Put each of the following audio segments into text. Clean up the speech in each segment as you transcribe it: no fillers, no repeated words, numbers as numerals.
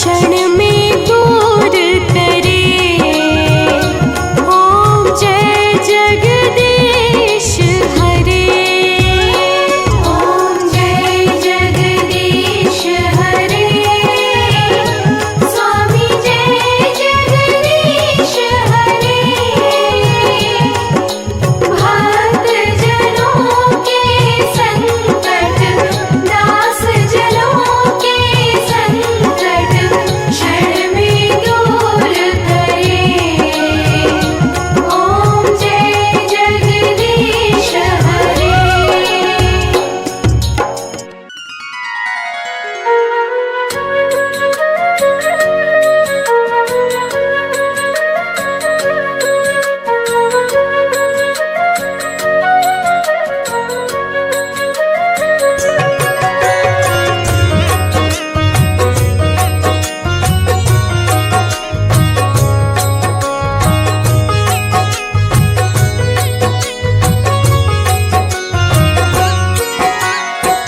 क्षण में दूर करे। ओम जय जगदीश हरे। ओम जय जगदीश हरे। स्वामी जय जगदीश हरे। भक्त जनों के संकट, दास जनों के संकट क्षण में दूर करे। ओम जय जगदीश हरे।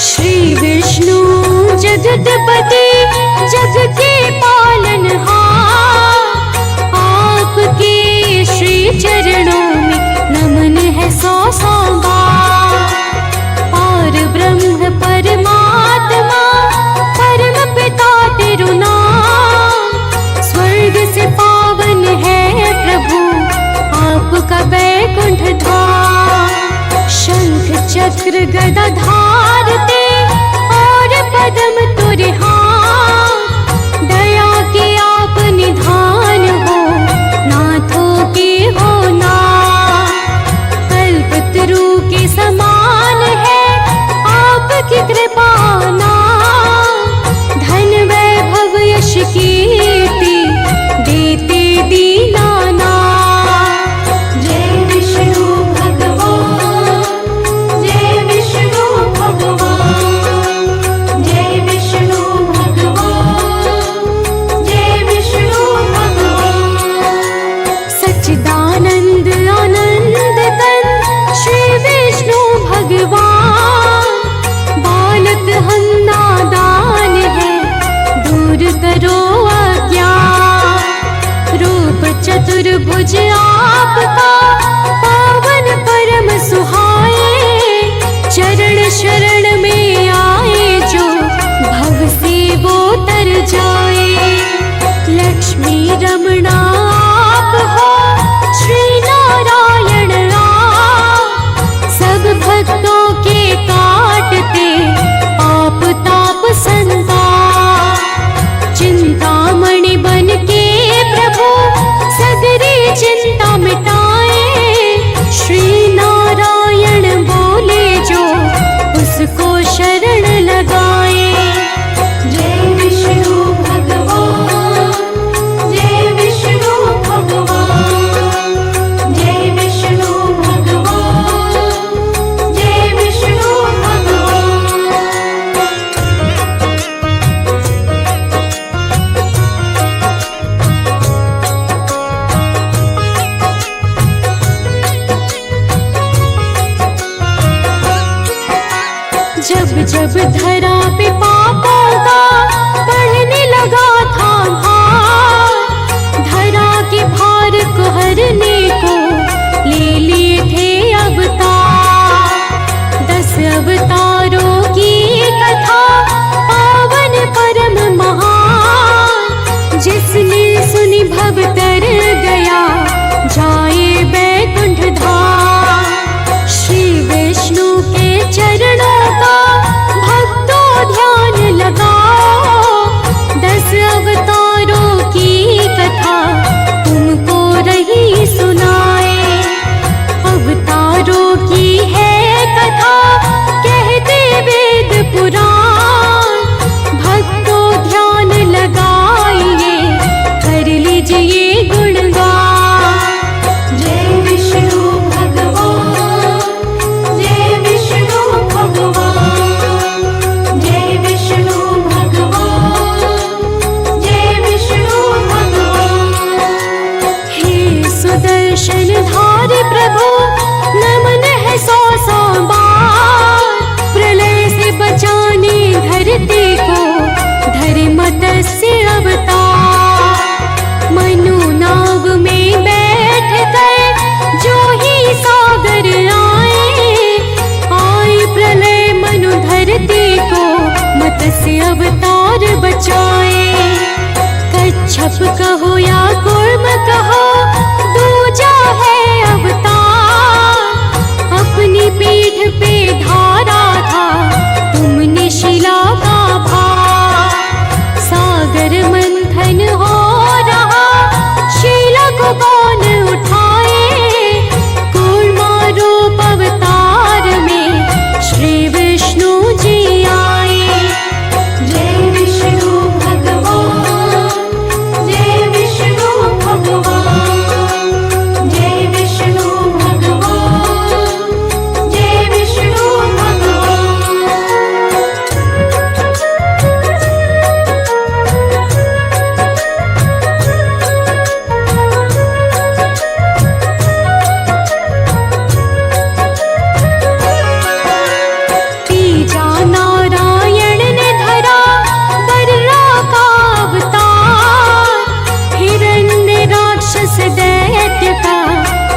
श्री विष्णु जगतपति जग के पालनहार, आपके श्री चरणों में नमन है सौ सौ बार। और ब्रह्म परमात्मा परम पिता तेरु नाम, स्वर्ग से पावन है प्रभु आपका वैकुंठ धाम। शंख चक्र गदा धारते और पदम तुरे हाथ, दया के आप निधान हो, नाथों के हो नाथ। कल्पतरु के समान है आपकी कृपा नाथ, धन वैभव यश कीर्ति देते दीनानाथ। जय विष्णु भगवान, जय विष्णु भगवान, जय विष्णु भगवान, जय विष्णु भगवान। सच्चिदानंद आनंद तन श्री विष्णु भगवान, बालक हम नादान है, दूर करो अज्ञान। रूप चतुर्भुज आपका पावन परम सुहाए, चरण शरण में आए जो भव से वो तर जाए। लक्ष्मी रमणा आप हो, श्री नारायण आप, सब भक्तों के काटते आप ताप संताप। चिंतामणि बन के प्रभु सगरी चिंता मिटाए, श्री नारायण बोले जो उसको शरण लगाए। जय विष्णु भगवान, जय विष्णु भगवान, जय विष्णु भगवान, जय विष्णु भगवान। जब जब धरा पे पापों का बढ़ने लगा था भार, धरा के भार को हरने को ले लिए थे अवतार। 10 अवतारों की कथा पावन परम महान, जिसने सुनी भव तर गया जाए वैकुंठ धाम। श्री विष्णु के चरणों का भक्तों ध्यान लगाओ, 10 अवतारों की कथा तुमको रही सुनाए। अवतारों की है कथा कहते वेद पुराण, भक्तों ध्यान लगाइए कर लीजिए छप कहो या कुर्म कहो, दूजा है अवतार। अपनी पीठ पे धारा था तुमने शिला का भार। सागर मंथन हो रहा, शिला को कौन उठाए। कूर्मा रूप अवतार में श्री विष्णु जी आए। जय विष्णु भगवान, जय विष्णु भगवान, जय विष्णु भगवान, जय विष्णु भगवान। तीजा नारायण ने धरा बर्रा का अवतार। हिरण्य राक्षस दैत्य का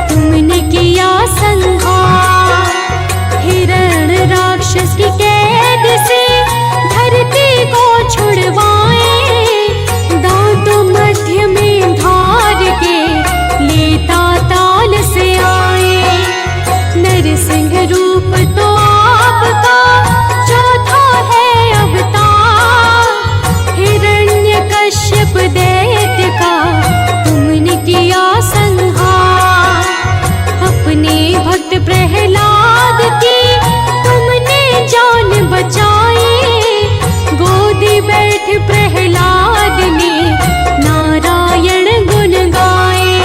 तुमने किया संहार। हिरण्य राक्षस की कैद से धरती को छुड़वाए। दांतों मध्य में धार के लेता ताल से आए। नरसिंह रूप तो आपका चौथा है अवतार। हिरण्य कश्यप दैत्य का तुमने किया संहार। अपने भक्त प्रहलाद की तुमने जान बचाई। गोदी बैठ प्रहलाद ने नारायण गुण गाए।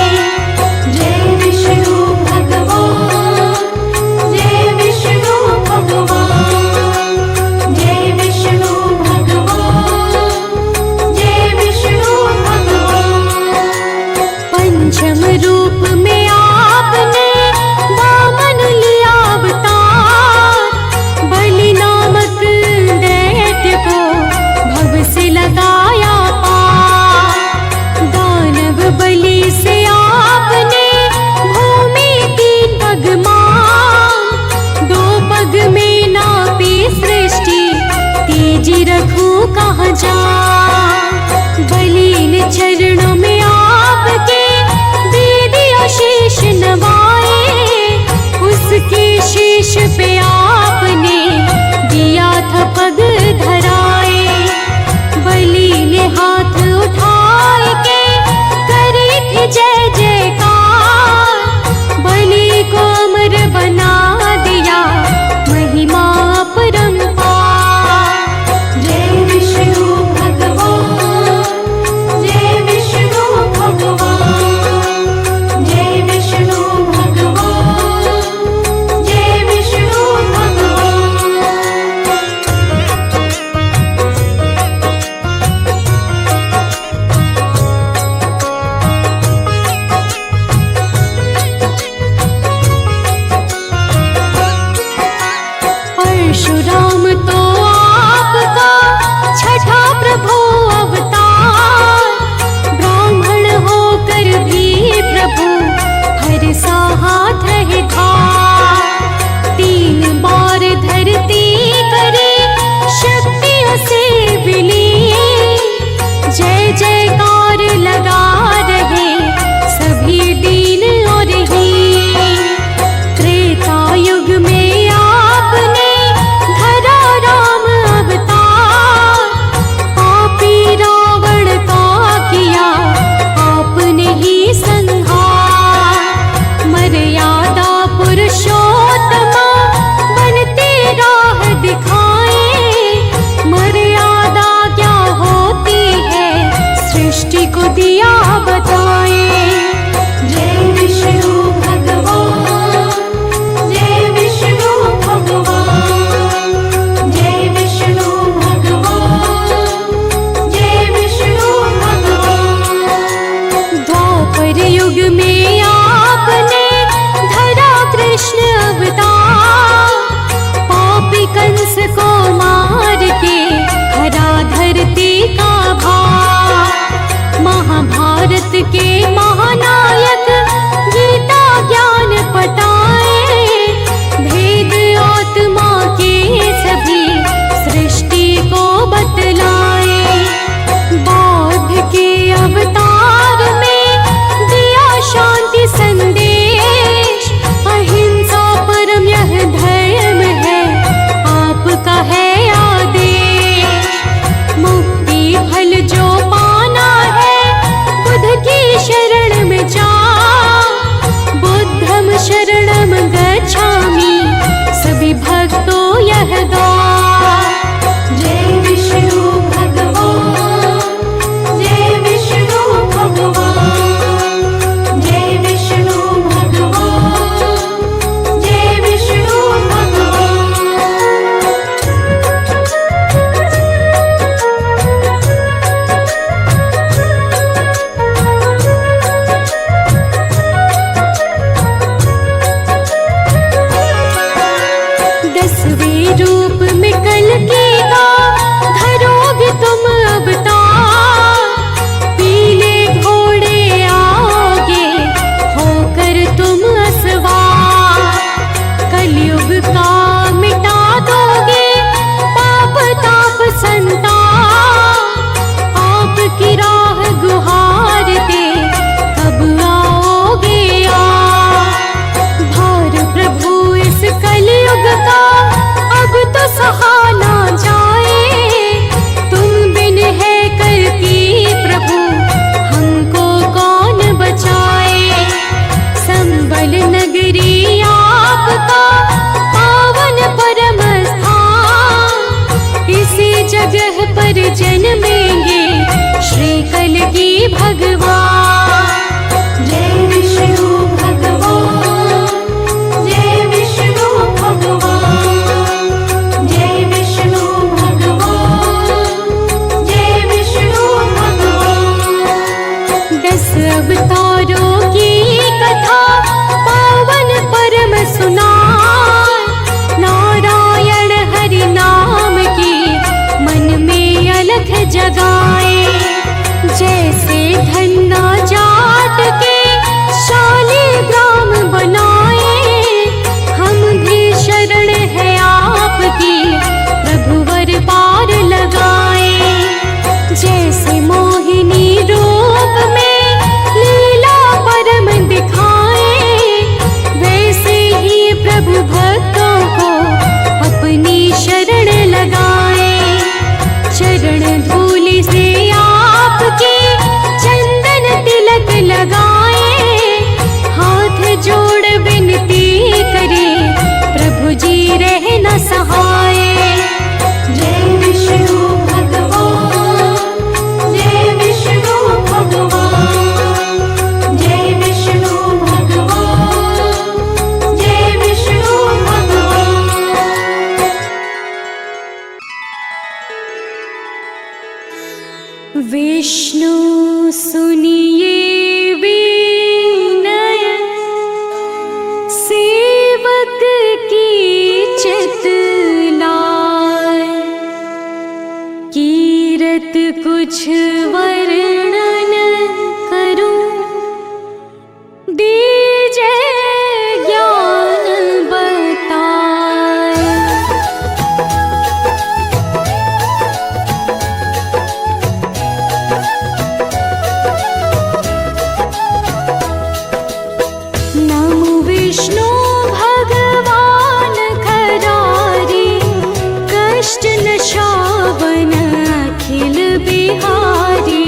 जय विष्णु भगवान, जय विष्णु भगवान, जय विष्णु भगवान, जय विष्णु भगवान। पंचम रूप में आपने वामन लिया अवतार। बलि नामक दैत्य को भव से लगाया पार। दानव बलि से आपने भूमि तीन पग मान। दो पग में नापी सृष्टि, तीजी रखूं कहाँ जा। बलि ने चरणों में आपके दे दिया शीश नवाए। उसके शीश पे आपने दिया था पग धराए। बलि ने हाथ उठाए के करी थी जय जयकार। बलि को अमर बना दिया महिमा अपरंपार। जय विष्णु भगवान, जय विष्णु भगवान, जय विष्णु भगवान, जय विष्णु भगवान। परशुराम तो आपका छठा प्रभु अवतार। ब्राह्मण होकर भी प्रभु हरसा हाथ रहे धार। 3 बार धरती करे शक्तियों से विलीन। जय जयकार लगा रहे सभी दीन और हीन। त्रेता युग में आपने धरा राम अवतार। पापी रावण का किया आपने ही संहार। मर्यादा पुरुषोत्तमा बनते राह दिखाए। मर्यादा क्या होती है सृष्टि को दिया बताए। जय विष्णु भगवान, जय विष्णु भगवान, जय विष्णु भगवान, जय विष्णु भगवान। द्वापर युग में आपने धरा कृष्ण अवतार। पापी कंस को मार के हरा धरती का भार। महाभारत के महा भगवान। जय विष्णु भगवान, जय विष्णु भगवान, जय विष्णु भगवान, जय विष्णु भगवान। 10 अवतारों की कथा पावन परम सुनाए, नारायण हरि नाम की मन में अलख जगाए। जैसे धन्ना जाट के शालिग्राम बनाए, हम भी शरण है आपकी प्रभुवर पार लगाए। जैसे मोहिनी रूप में लीला परम दिखाए, वैसे ही प्रभु भक्तों को अपनी शरण लगाए। चरण धूल से आपके चंदन तिलक लगाए, हाथ जोड़ विनती करे प्रभु जी रहना सहाय। जय विष्णु भगवान, जय विष्णु भगवान, जय विष्णु भगवान, जय विष्णु भगवान। विष्णु सुनिए विनय, सेवक की चितलाय। कीरत कुछ वर्णन करूं, दीजे ज्ञान बताए। नमो विष्णु भगवान खरारी, कष्ट नशावन अखिल बिहारी।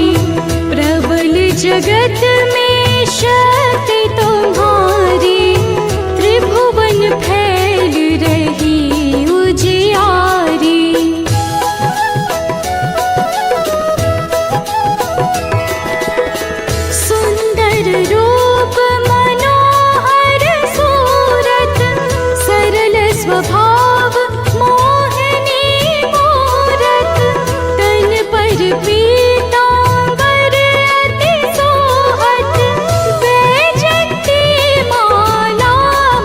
प्रबल जगत में शक्ति तुम्हारी, त्रिभुवन फैल रही उजियारी। सुंदर रूप मनोहर सूरत, सरल स्वभाव मोहिनी मूरत। तन पर पीतांबर अति सोहत, वैजयंती माला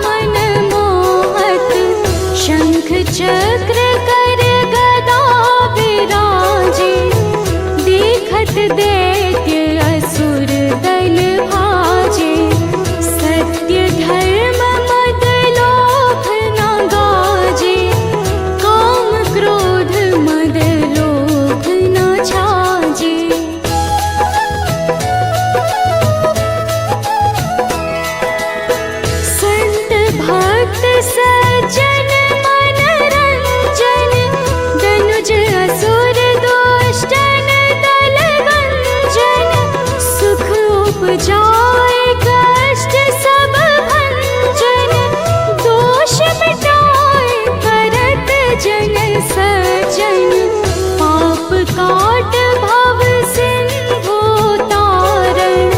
मन मोहत। शंख चक्र कर गदा विराजे, देखत दैत्य असुर दल भाजे। सत्य धर्म मद लोभ न गाजे, काम क्रोध मद लोभ न छाजे। संत भक्त सज्जन मन रंजन, दनुज असुर दुष्टन दल भंजन। सुख उपजाए कष्ट सब भंजन, दोष मिटाए करत जन सज्जन। पाप काट भव सिंधु तारण,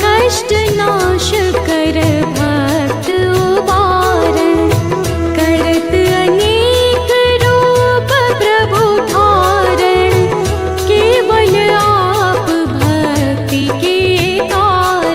कष्ट नाश कर भक्त उबारण। करत अनेक रूप प्रभु धारण, केवल आप भक्ति के कारण।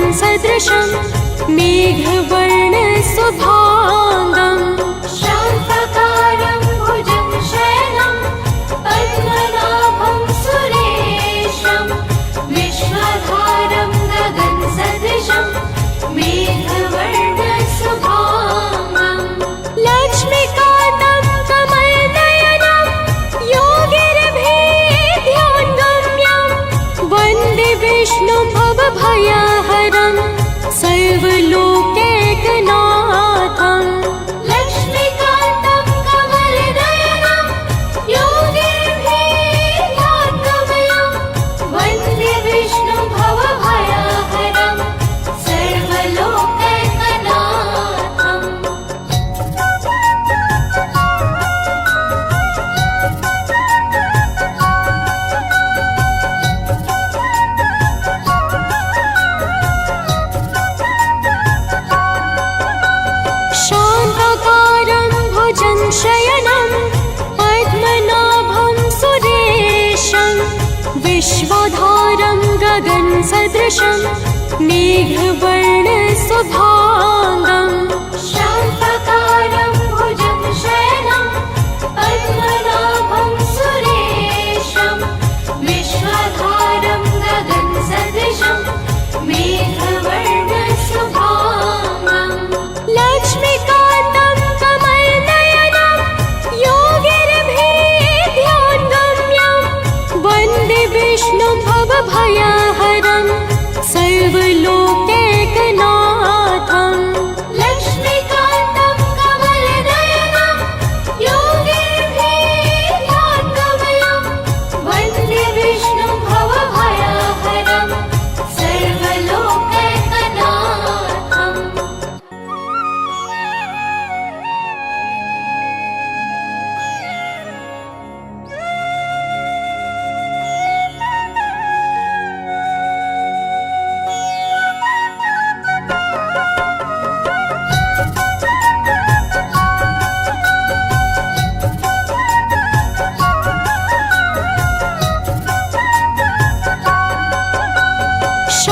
गगनसदृशं मेघवर्णशुभाङ्गम् शान्ताकारं भुजगशयनं पद्मनाभं सुरेशं विश्वधारं गगनसदृशं मेघवर्णशुभाङ्गम् लक्ष्मीकान्तं कमलनयनं योगिभिर्ध्यानगम्यं वन्दे विष्णुं भवभयहरं सर्वलोकैकनाथम् लक्ष्मीकान्तं कमलनयनं योगिभिर्ध्यानगम्यं वन्दे विष्णुं भवभयहरं सर्वलोकैकनाथम् शान्ताकारं भुजगशयनं पद्मनाभं सुरेशं विश्वधारं गगनसदृशं मेघवर्णशुभाङ्गम् शान्ताकारं भुजगशयनं पद्मनाभं सुरेशं विश्वधारं गगनसदृशं मेघवर्णशुभाङ्गम् लक्ष्मीकान्तं कमलनयनं योगिभिर्ध्यानगम्यं वन्दे विष्णुं भवभयहरं सर्वलोकैकनाथम् लक्ष्मीकान्तं कमलनयनं योगिभिर्ध्यानगम्यं वन्दे विष्णुं भवभयहरं सर्वलोकैकनाथम्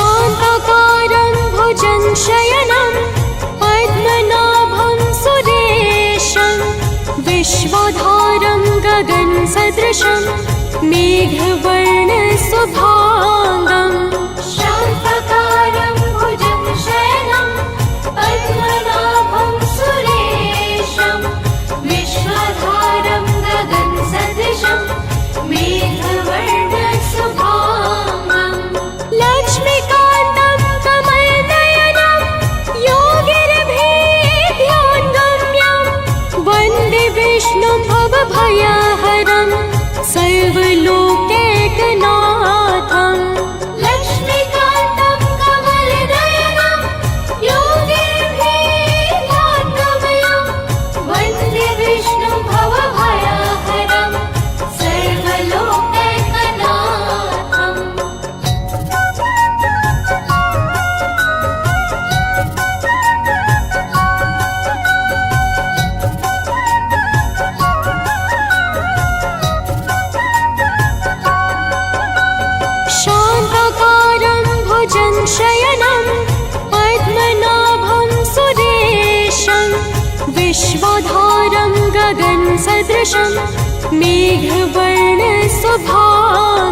शान्ताकारं भुजगशयनं पद्मनाभं सुरेशं विश्वधारं गगनसदृशं मेघवर्णशुभाङ्गम् शान्ताकारं भुजगशयनं पद्मनाभं सुरेशं विश्वधारं गगनसदृशं मेघवर्णशुभाङ्गम् लक्ष्मीकान्तं कमलनयनं योगिभिर्ध्यानगम्यं वन्दे विष्णुं भवभयहरं सर्वलोकैकनाथम् लक्ष्मीकान्तं कमलनयनं योगिभिर्ध्यानगम्यं वन्दे विष्णुं भवभयहरं सर्वलोकैकनाथम् शान्ताकारं भुजगशयनं पद्मनाभं सुरेशं विश्वधारं गगनसदृशं मेघवर्णशुभाङ्गम्